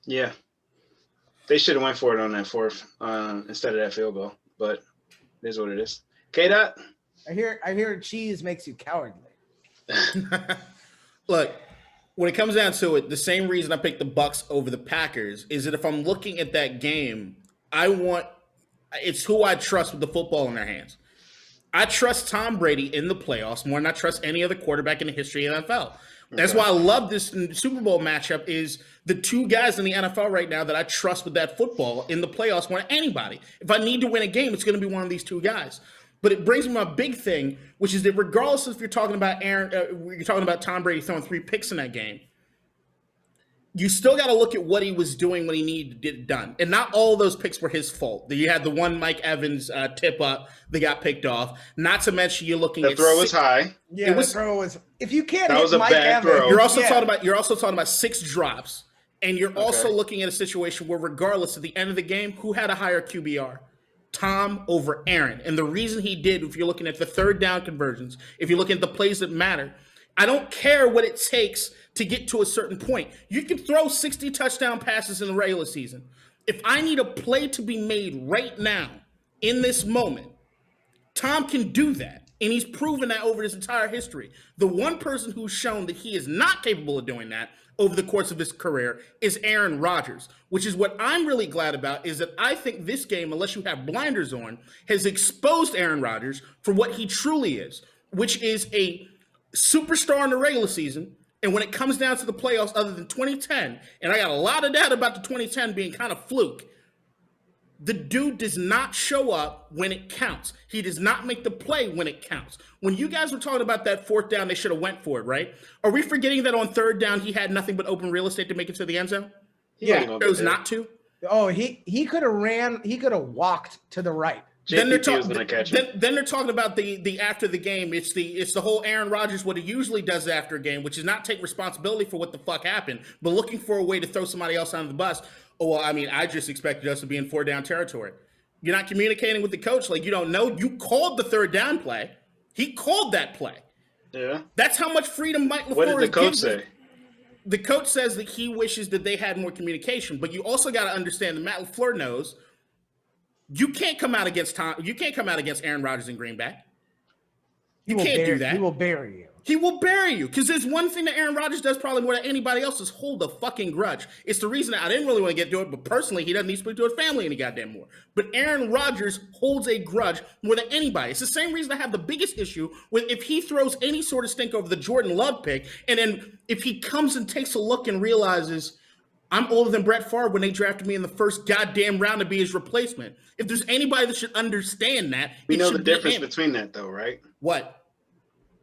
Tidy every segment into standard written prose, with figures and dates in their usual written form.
Yeah. They should have went for it on that fourth instead of that field goal, but it is what it is. K-Dot? I hear cheese makes you cowardly. Look, when it comes down to it, the same reason I picked the Bucks over the Packers is that if I'm looking at that game, it's who I trust with the football in their hands. I trust Tom Brady in the playoffs more than I trust any other quarterback in the history of the NFL. That's why I love this Super Bowl matchup is the two guys in the NFL right now that I trust with that football in the playoffs more than anybody. If I need to win a game, it's going to be one of these two guys. But it brings me to my big thing, which is that regardless if you're talking about you're talking about Tom Brady throwing 3 picks in that game, you still got to look at what he was doing when he needed to get it done. And not all of those picks were his fault. You had the one Mike Evans tip up that got picked off. Not to mention you're looking at the throw was high. Yeah, the throw was. If you can't that hit was a Mike bad Evans, throw. You're also talking about 6 drops. And you're also looking at a situation where regardless at the end of the game, who had a higher QBR? Tom over Aaron. And the reason he did, if you're looking at the third down conversions, if you're looking at the plays that matter, I don't care what it takes to get to a certain point. You can throw 60 touchdown passes in the regular season. If I need a play to be made right now, in this moment, Tom can do that. And he's proven that over his entire history. The one person who's shown that he is not capable of doing that over the course of his career is Aaron Rodgers, which is what I'm really glad about is that I think this game, unless you have blinders on, has exposed Aaron Rodgers for what he truly is, which is a superstar in the regular season. And when it comes down to the playoffs, other than 2010, and I got a lot of data about the 2010 being kind of fluke, the dude does not show up when it counts. He does not make the play when it counts. When you guys were talking about that fourth down, they should have went for it, right? Are we forgetting that on third down, he had nothing but open real estate to make it to the end zone? Yeah. He chose not to. Oh, he could have ran. He could have walked to the right. Then they're talking about the after the game. It's the whole Aaron Rodgers, what he usually does after a game, which is not take responsibility for what the fuck happened, but looking for a way to throw somebody else under the bus. Oh, well, I mean, I just expected us to be in 4 down territory. You're not communicating with the coach. Like, you don't know. You called the third down play. He called that play. Yeah. That's how much freedom Mike LaFleur What did the coach say? The coach says that he wishes that they had more communication, but you also got to understand that Matt LaFleur knows you can't come out against Tom. You can't come out against Aaron Rodgers in Green Bay. You can't do that. He will bury you. He will bury you. Because there's one thing that Aaron Rodgers does probably more than anybody else is hold a fucking grudge. It's the reason that I didn't really want to get to it, but personally, he doesn't need to speak to his family any goddamn more. But Aaron Rodgers holds a grudge more than anybody. It's the same reason I have the biggest issue with if he throws any sort of stink over the Jordan Love pick, and then if he comes and takes a look and realizes I'm older than Brett Favre when they drafted me in the first goddamn round to be his replacement. If there's anybody that should understand that, we know the difference between that, though, right? What?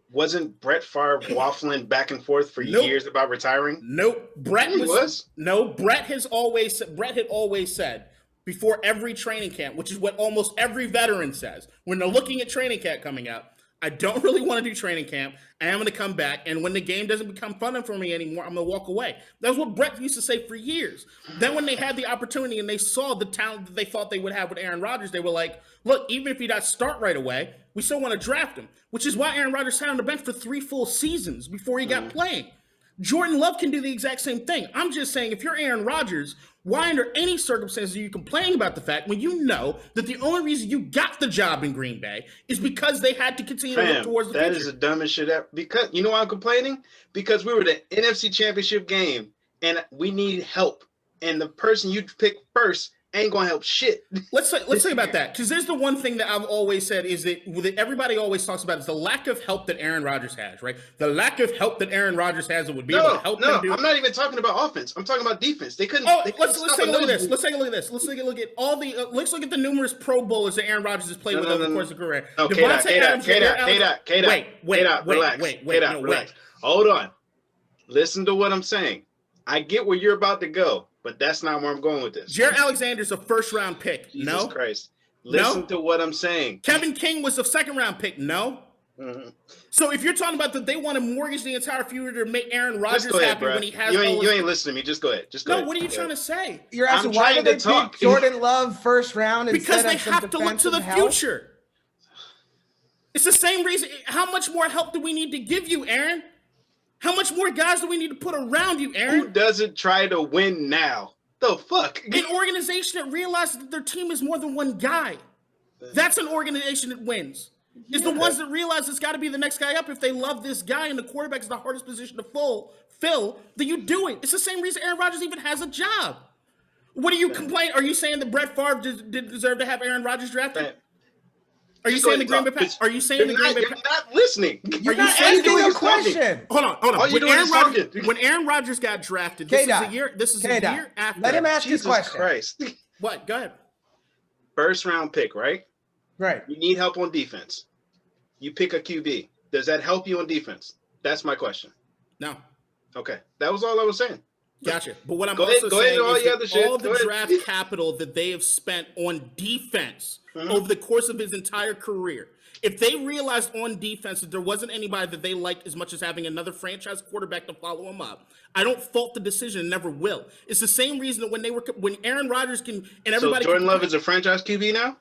Wasn't Brett Favre waffling back and forth for years about retiring? Nope. Brett was. No, Brett had always said before every training camp, which is what almost every veteran says when they're looking at training camp coming up. I don't really want to do training camp. I am going to come back, and when the game doesn't become fun for me anymore, I'm going to walk away. That's what Brett used to say for years. Then when they had the opportunity and they saw the talent that they thought they would have with Aaron Rodgers, they were like, look, even if he does start right away, we still want to draft him, which is why Aaron Rodgers sat on the bench for 3 full seasons before he got playing. Jordan Love can do the exact same thing. I'm just saying, if you're Aaron Rodgers, why under any circumstances are you complaining about the fact when you know that the only reason you got the job in Green Bay is because they had to continue to look towards the future? That is the dumbest shit ever. Because you know why I'm complaining? Because we were the NFC Championship game and we need help. And the person you pick first ain't gonna help shit. Let's say about that, because there's the one thing that I've always said is that everybody always talks about is the lack of help that Aaron Rodgers has, right? The lack of help that Aaron Rodgers has that would be able to help them do. I'm not even talking about offense. I'm talking about defense. They couldn't. Let's take a look at this. Let's take a look at this. Let's take a look at all the. Let's look at the numerous Pro Bowlers that Aaron Rodgers has played with over the course of his career. No, Relax. Hold on. Listen to what I'm saying. I get where you're about to go, but that's not where I'm going with this. Jared Alexander's a first-round pick. Jesus Christ. Listen to what I'm saying. Kevin King was a second-round pick. No. Mm-hmm. So if you're talking about that they want to mortgage the entire future to make Aaron Rodgers happy when he has you ain't listening to me. Just go ahead. What are you trying to say? You're asking why did they pick Jordan Love first round because they have to look to the future. It's the same reason. How much more help do we need to give you, Aaron? How much more guys do we need to put around you, Aaron? Who doesn't try to win now? the fuck? An organization that realizes that their team is more than one guy. That's an organization that wins. It's the ones that realize it's got to be the next guy up. If they love this guy and the quarterback is the hardest position to fill, then you do it. It's the same reason Aaron Rodgers even has a job. What do you complain? Are you saying that Brett Favre did deserve to have Aaron Rodgers drafted? Are you saying the Green Bay Packers? Are you saying the Green Bay Packers? You're not listening. You're not asking a question. Hold on. All you're doing is talking. When Aaron Rodgers got drafted, this is a year after. Let him ask his question. Christ. What? Go ahead. First round pick, right? Right. You need help on defense. You pick a QB. Does that help you on defense? That's my question. No. Okay. That was all I was saying. Gotcha. But what I'm also saying is all the draft capital that they have spent on defense over the course of his entire career, if they realized on defense that there wasn't anybody that they liked as much as having another franchise quarterback to follow him up, I don't fault the decision and never will. It's the same reason that when Aaron Rodgers and everybody. So Jordan Love is a franchise QB now?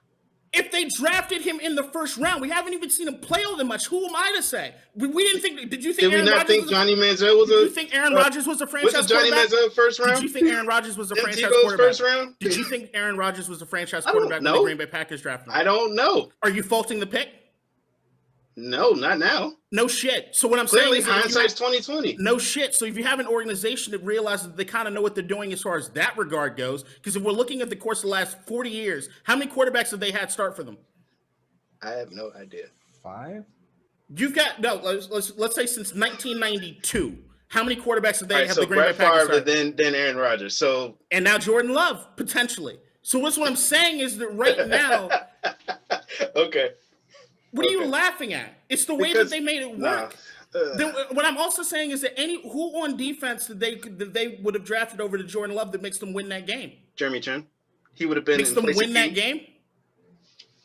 If they drafted him in the first round, we haven't even seen him play all that much. Who am I to say? We didn't think. Did you think? Did we not think Johnny Manziel was a? Did you think Aaron Rodgers was a franchise quarterback? Was it Johnny Manziel first round? Did you think Aaron Rodgers was a franchise quarterback? First round? Did you think Aaron Rodgers was a franchise quarterback when the Green Bay Packers drafted him? I don't know. Are you faulting the pick? No, not now. No shit. So what I'm Clearly, saying is hindsight's 2020. No shit. So if you have an organization that realizes that they kind of know what they're doing as far as that regard goes, because if we're looking at the course of the last 40 years, how many quarterbacks have they had start for them? I have no idea. 5? You've got let's say since 1992. How many quarterbacks have they have the Green Brett Bay Packers? Favre, then Aaron Rodgers. So and now Jordan Love potentially. So what's what I'm saying is that right now. Okay. What are you laughing at? It's the way that they made it work. What I'm also saying is that who on defense that they would have drafted over to Jordan Love that makes them win that game? Jeremy Chin. He would have been makes them win that game.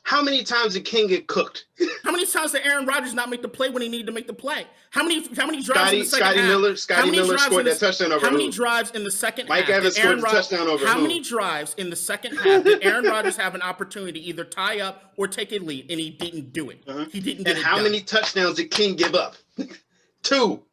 How many times did King get cooked? How many times did Aaron Rodgers not make the play when he needed to make the play? How many drives in the second Scotty half? Scotty Miller scored that touchdown over How many drives in the second half? Mike Evans scored a touchdown over How many drives in the second half did Aaron Rodgers have an opportunity to either tie up or take a lead, and he didn't do it? He didn't get it done. And how many touchdowns did King give up? 2.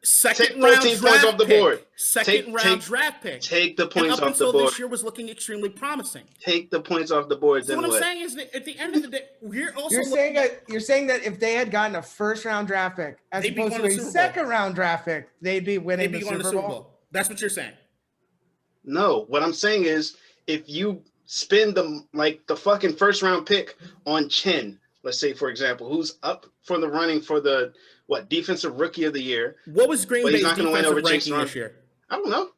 Second round 14 points off the board. Second round draft pick. Take the points off the board. Up until this year was looking extremely promising. Take the points off the board. So what I'm saying is that at the end of the day, you're saying that if they had gotten a first round draft pick as opposed to a second round draft pick, they'd be winning the Super Bowl. That's what you're saying. No, what I'm saying is if you spend the fucking first round pick on Chin, let's say for example, who's up for the running for the defensive rookie of the year. What was Green Bay's defensive ranking this year? I don't know.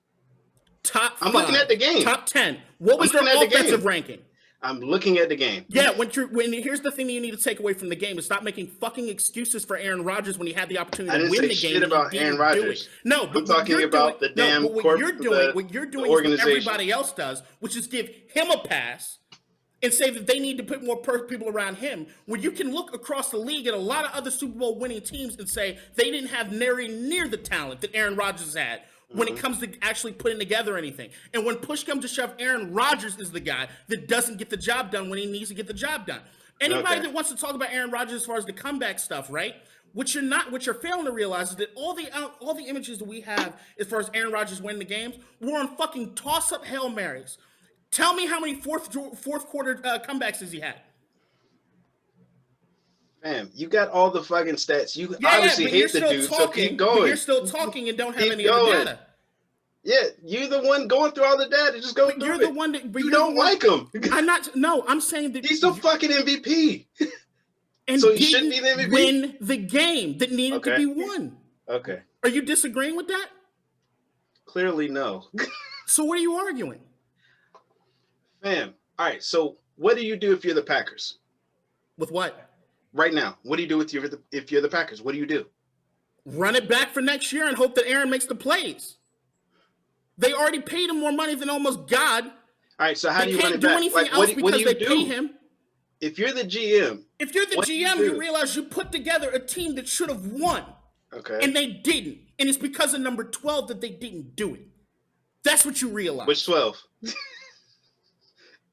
I'm looking at the game. Top 10. What was their offensive ranking? I'm looking at the game. Yeah, here's the thing that you need to take away from the game is stop making fucking excuses for Aaron Rodgers when he had the opportunity to win the game. Shit about Aaron Rodgers. No, but I'm talking about the damn what you're doing is what everybody else does, which is give him a pass and say that they need to put more people around him, when you can look across the league at a lot of other Super Bowl winning teams and say they didn't have near the talent that Aaron Rodgers had when it comes to actually putting together anything. And when push comes to shove, Aaron Rodgers is the guy that doesn't get the job done when he needs to get the job done. Anybody that wants to talk about Aaron Rodgers as far as the comeback stuff, right? What you're failing to realize is that all the images that we have as far as Aaron Rodgers winning the games were on fucking toss-up Hail Marys. Tell me how many fourth quarter comebacks has he had? Fam, you got all the fucking stats. You obviously hate the dude, so keep going. But you're still talking and don't have any other data. Yeah, you're the one going through all the data. Just go through it. You're the one that you don't like him. I'm not. No, I'm saying that he's the fucking MVP. And so he shouldn't be the MVP. Win the game that needed to be won. Okay. Are you disagreeing with that? Clearly, no. So what are you arguing? Fam, all right. So what do you do if you're the Packers? With what? Right now, what do you do if you're the Packers? What do you do? Run it back for next year and hope that Aaron makes the plays. They already paid him more money than almost God. All right. So how do you run it back? They can't do anything else because they pay him. If you're the GM, you realize you put together a team that should have won. Okay. And they didn't. And it's because of number 12 that they didn't do it. That's what you realize. Which 12?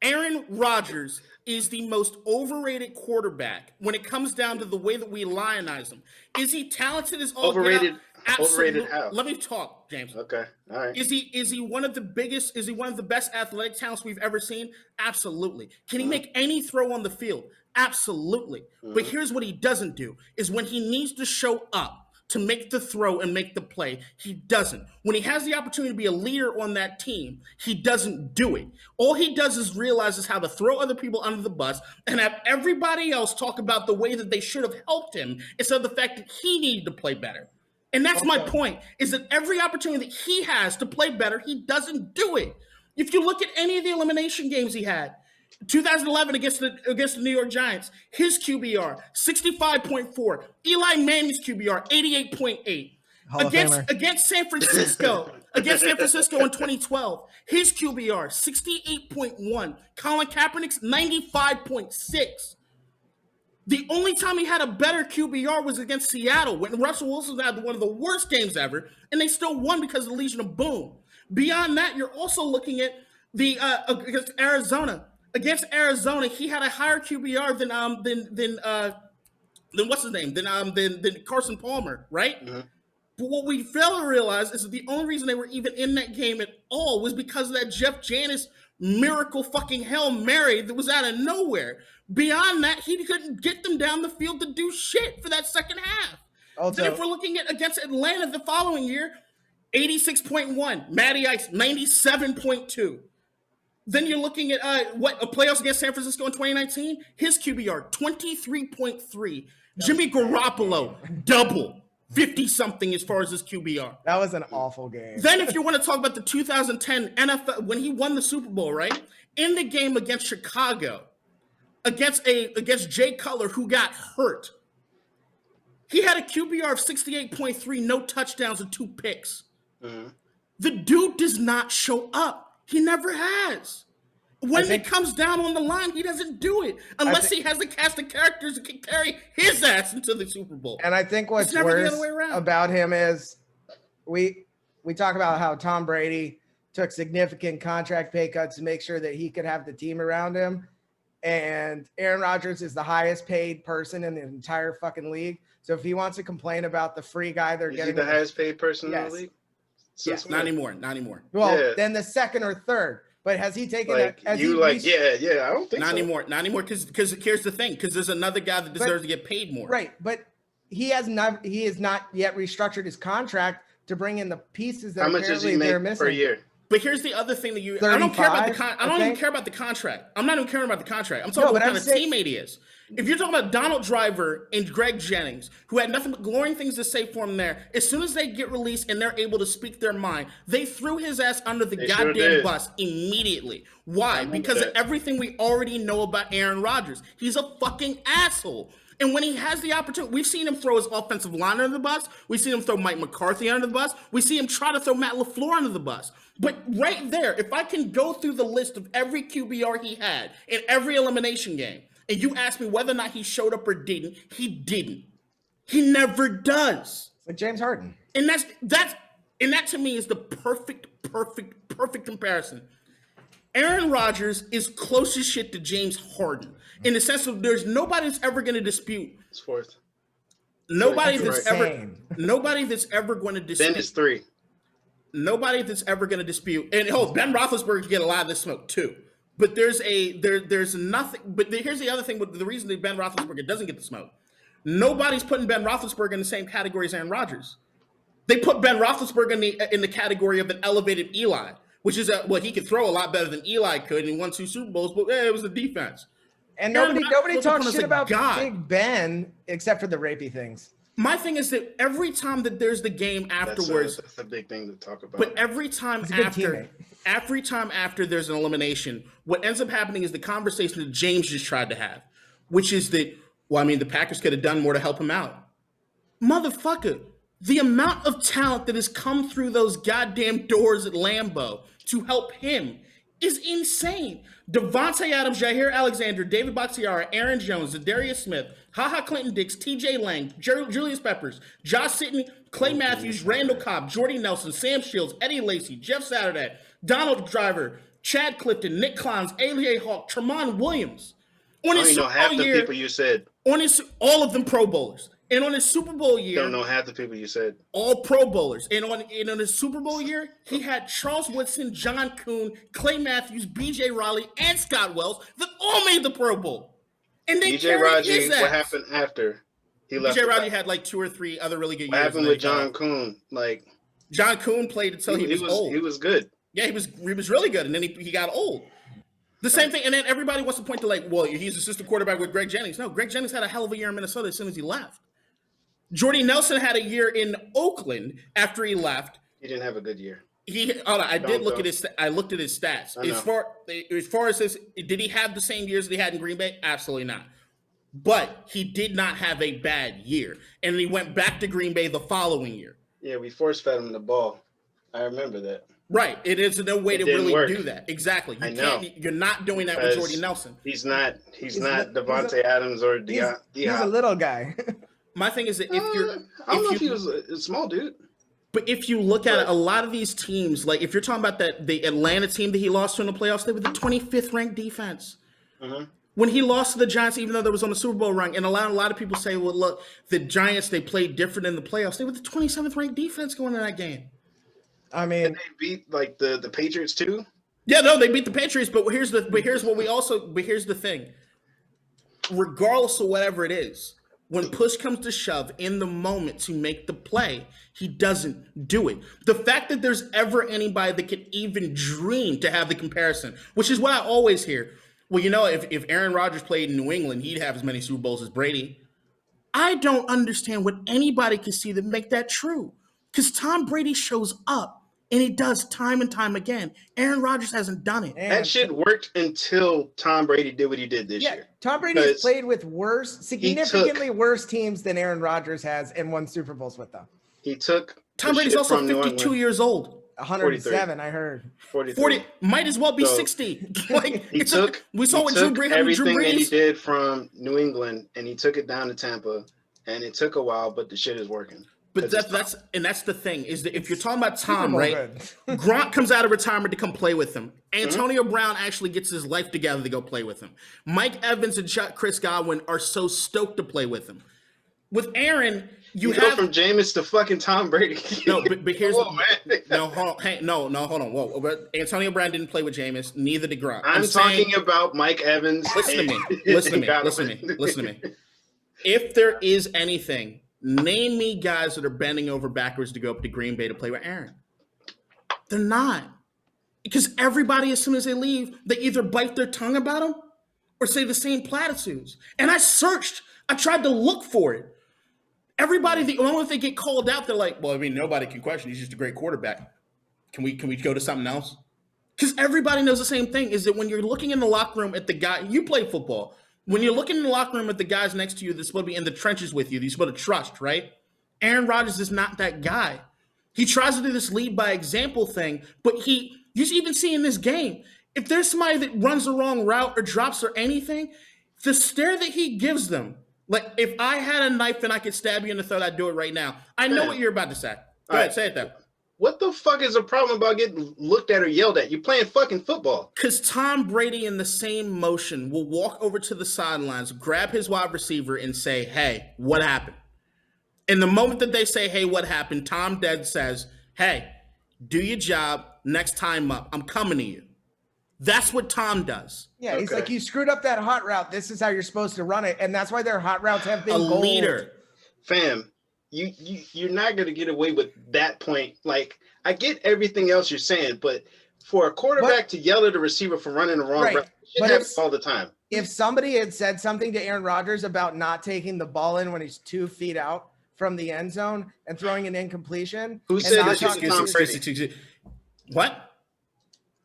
Aaron Rodgers is the most overrated quarterback when it comes down to the way that we lionize him. Is he talented as all overrated? Absolutely. Overrated how? Let me talk, James. Okay. All right. Is he one of the biggest? Is he one of the best athletic talents we've ever seen? Absolutely. Can he make any throw on the field? Absolutely. But here's what he doesn't do: is when he needs to show up to make the throw and make the play, he doesn't. When he has the opportunity to be a leader on that team, he doesn't do it. All he does is realizes how to throw other people under the bus and have everybody else talk about the way that they should have helped him instead of the fact that he needed to play better. And that's my point, is that every opportunity that he has to play better, he doesn't do it. If you look at any of the elimination games he had, 2011 against the New York Giants, his QBR 65.4. Eli Manning's QBR 88.8. Against San Francisco, in 2012, his QBR 68.1. Colin Kaepernick's 95.6. The only time he had a better QBR was against Seattle when Russell Wilson had one of the worst games ever, and they still won because of the Legion of Boom. Beyond that, you're also looking at the against Arizona. Against Arizona, he had a higher QBR than what's his name? Than Carson Palmer, right? Mm-hmm. But what we fail to realize is that the only reason they were even in that game at all was because of that Jeff Janis miracle fucking Hail Mary that was out of nowhere. Beyond that, he couldn't get them down the field to do shit for that second half. Also, then if we're looking at against Atlanta the following year, 86.1. Matty Ice, 97.2. Then you're looking at playoffs against San Francisco in 2019. His QBR, 23.3. Jimmy Garoppolo, double. 50-something as far as his QBR. That was an awful game. Then if you want to talk about the 2010 NFL, when he won the Super Bowl, right? In the game against Chicago, against Jay Cutler, who got hurt, he had a QBR of 68.3, no touchdowns and 2 picks. Mm-hmm. The dude does not show up. He never has. When it comes down on the line, he doesn't do it unless he has the cast of characters that can carry his ass into the Super Bowl. And I think what's worse about him is we talk about how Tom Brady took significant contract pay cuts to make sure that he could have the team around him. And Aaron Rodgers is the highest paid person in the entire fucking league. So if he wants to complain about the free guy they're getting, the highest paid person in the league? Yes, not anymore. Well, then the second or third. But has he taken I don't think not anymore. Not anymore, because here's the thing, because there's another guy that deserves to get paid more. Right, but he has not yet restructured his contract to bring in the pieces that apparently they're missing. Per year? But here's the other thing that I don't care about I don't even care about the contract. I'm not even caring about the contract. I'm talking about what kind of teammate he is. If you're talking about Donald Driver and Greg Jennings, who had nothing but glowing things to say for him there, as soon as they get released and they're able to speak their mind, they threw his ass under the goddamn bus immediately. Why? Because of everything we already know about Aaron Rodgers. He's a fucking asshole. And when he has the opportunity, we've seen him throw his offensive line under the bus. We've seen him throw Mike McCarthy under the bus. We see him try to throw Matt LaFleur under the bus. But right there, if I can go through the list of every QBR he had in every elimination game, and you ask me whether or not he showed up or didn't, he didn't. He never does. It's like James Harden. And that to me is the perfect comparison. Aaron Rodgers is close as shit to James Harden in the sense of there's nobody that's ever going to dispute. It's fourth. Nobody that's ever going to dispute. Ben is 3. Nobody that's ever going to dispute. And Ben Roethlisberger can get a lot of this smoke too. But there's nothing. But here's the other thing. The reason that Ben Roethlisberger doesn't get the smoke, nobody's putting Ben Roethlisberger in the same category as Aaron Rodgers. They put Ben Roethlisberger in the category of an elevated Eli, which is he could throw a lot better than Eli could, and he won 2 Super Bowls. But it was the defense. And nobody talks shit about Big Ben except for the rapey things. My thing is that every time that there's the game afterwards, that's a big thing to talk about. But every time after there's an elimination, what ends up happening is the conversation that James just tried to have, which is that, the Packers could have done more to help him out. Motherfucker, the amount of talent that has come through those goddamn doors at Lambeau to help him is insane. Devontae Adams, Jair Alexander, David Bakhtiari, Aaron Jones, Zadarius Smith, HaHa Clinton-Dix, TJ Lang, Julius Peppers, Josh Sitton, Clay Matthews, Randall Cobb, Jordy Nelson, Sam Shields, Eddie Lacy, Jeff Saturday, Donald Driver, Chad Clifton, Nick Clowns, A.J. Hawk, Tremont Williams. I don't even know half the people you said. All of them Pro Bowlers. And on his Super Bowl year, don't know half the people you said. All Pro Bowlers. And on his Super Bowl year, he had Charles Woodson, John Kuhn, Clay Matthews, B.J. Riley, and Scott Wells that all made the Pro Bowl. And they B.J. Riley, what happened after he left? B.J. Riley had like 2 or 3 other really good years. What happened with John Kuhn? Like John Kuhn played until he was old. He was good. Yeah, he was really good, and then he got old. The same thing, and then everybody wants to point to like, well, he's assistant quarterback with Greg Jennings. No, Greg Jennings had a hell of a year in Minnesota as soon as he left. Jordy Nelson had a year in Oakland after he left. He didn't have a good year. I looked at his stats. As far as this, did he have the same years that he had in Green Bay? Absolutely not. But he did not have a bad year, and he went back to Green Bay the following year. Yeah, we force fed him the ball. I remember that. Right. It is no way to really do that. Exactly. You're not doing that with Jordy Nelson. He's not Devontae Adams or Dion. He's a little guy. My thing is that I don't know if he was a small dude. But if you look at it, a lot of these teams, like if you're talking about the Atlanta team that he lost to in the playoffs, they were the 25th ranked defense. When he lost to the Giants, even though they was on the Super Bowl run, and a lot of people say, well, look, the Giants, they played different in the playoffs. They were the 27th ranked defense going into that game. I mean, and they beat like the Patriots too. Yeah, no, they beat the Patriots, but here's the thing. Regardless of whatever it is, when push comes to shove in the moment to make the play, he doesn't do it. The fact that there's ever anybody that could even dream to have the comparison, which is what I always hear. Well, if Aaron Rodgers played in New England, he'd have as many Super Bowls as Brady. I don't understand what anybody can see that make that true. Because Tom Brady shows up, and he does time and time again. Aaron Rodgers hasn't done it. That shit worked until Tom Brady did what he did this year. Tom Brady's played with significantly worse teams than Aaron Rodgers has and won Super Bowls with them. Tom Brady's also 52 years old. 107, I heard. 40 might as well be 60. We saw what Drew Brees everything that he did from New England, and he took it down to Tampa, and it took a while, but the shit is working. But that's the thing is that if you're talking about Tom, right? Gronk comes out of retirement to come play with him. Antonio Brown actually gets his life together to go play with him. Mike Evans and Chris Godwin are so stoked to play with him. With Aaron, you go from Jameis to fucking Tom Brady. No, but here's hold on. Whoa, but Antonio Brown didn't play with Jameis. Neither did Gronk. I'm talking about Mike Evans. Listen to me. If there is anything, name me guys that are bending over backwards to go up to Green Bay to play with Aaron. They're not. Because everybody, as soon as they leave, they either bite their tongue about him or say the same platitudes. And I tried to look for it. Everybody, the moment if they get called out, they're like, well, I mean, nobody can question. He's just a great quarterback. Can we go to something else? Because everybody knows the same thing, is that when you're looking in the locker room at the guy, you play football. When you're looking in the locker room at the guys next to you that's supposed to be in the trenches with you, that you're supposed to trust, right? Aaron Rodgers is not that guy. He tries to do this lead by example thing, but you even see in this game, if there's somebody that runs the wrong route or drops or anything, the stare that he gives them, like if I had a knife and I could stab you in the throat, I'd do it right now. I know what you're about to say. Go ahead, say it though. What the fuck is the problem about getting looked at or yelled at? You're playing fucking football. Because Tom Brady, in the same motion, will walk over to the sidelines, grab his wide receiver, and say, hey, what happened? And the moment that they say, hey, what happened, Tom Dead says, hey, do your job. Next time up, I'm coming to you. That's what Tom does. Yeah, he's like, you screwed up that hot route. This is how you're supposed to run it. And that's why their hot routes have been gold. Leader. Fam. You're not going to get away with that point. Like, I get everything else you're saying, but for a quarterback to yell at a receiver for running the wrong route, it happens all the time. If somebody had said something to Aaron Rodgers about not taking the ball in when he's 2 feet out from the end zone and throwing an incompletion. Who said that to Tom Brady? What?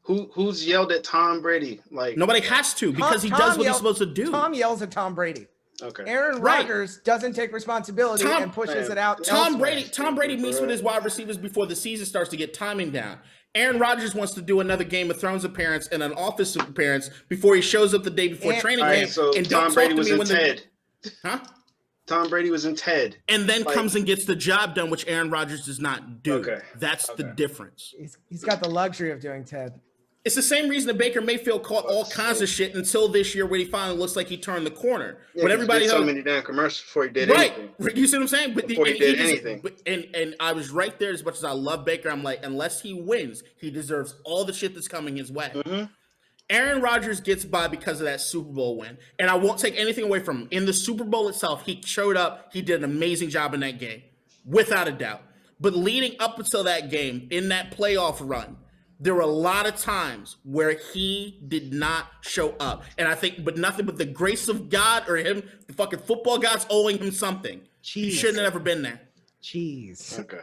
Who's yelled at Tom Brady? Like, nobody has to, because he does what he's supposed to do. Tom yells at Tom Brady. Okay. Aaron Rodgers doesn't take responsibility and pushes it out. Tom Brady meets with his wide receivers before the season starts to get timing down. Aaron Rodgers wants to do another Game of Thrones appearance and an Office appearance before he shows up the day before training camp. So and Tom Brady was in Ted. Huh? Tom Brady was in Ted. And then comes and gets the job done, which Aaron Rodgers does not do. Okay. That's the difference. He's got the luxury of doing Ted. It's the same reason that Baker Mayfield caught all kinds of shit until this year, where he finally looks like he turned the corner. Yeah, when everybody so many damn commercials before he did anything. Right, you see what I'm saying? But before he did anything, and I was right there. As much as I love Baker, I'm like, unless he wins, he deserves all the shit that's coming his way. Mm-hmm. Aaron Rodgers gets by because of that Super Bowl win, and I won't take anything away from him. In the Super Bowl itself, he showed up. He did an amazing job in that game, without a doubt. But leading up until that game, in that playoff run, there were a lot of times where he did not show up. And I think, but nothing but the grace of God or him, the fucking football gods owing him something. Jeez. He shouldn't have ever been there. Jeez. Okay.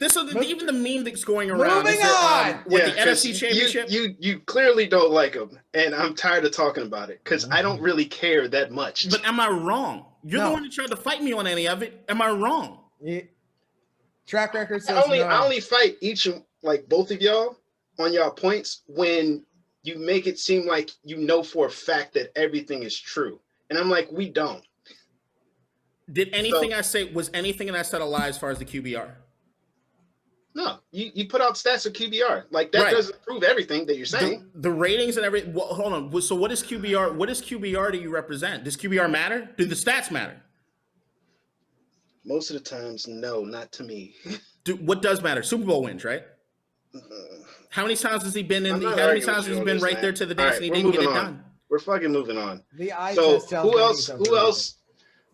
Even the meme that's going around is that, with the NFC Championship. You clearly don't like him, and I'm tired of talking about it because I don't really care that much. But am I wrong? You're the one that tried to fight me on any of it. Am I wrong? Yeah. Track record says I only fight both of y'all on y'all points when you make it seem like you know for a fact that everything is true. And I'm like, we don't. Did anything I say, was anything that I said a lie as far as the QBR? No, you put out stats of QBR. Like that doesn't prove everything that you're saying. The ratings and everything. Well, hold on. So what is QBR? What does QBR do you represent? Does QBR matter? Do the stats matter? Most of the times, no, not to me. What does matter? Super Bowl wins, right? How many times has he been in? How many times has he been right there to the dance and he didn't get it done? We're fucking moving on. The eye test tells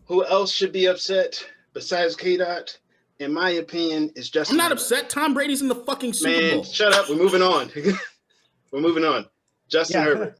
who else should be upset besides K-Dot? In my opinion, is Justin. I'm not upset. Tom Brady's in the fucking Super Bowl. Shut up. We're moving on. We're moving on. Justin Herbert.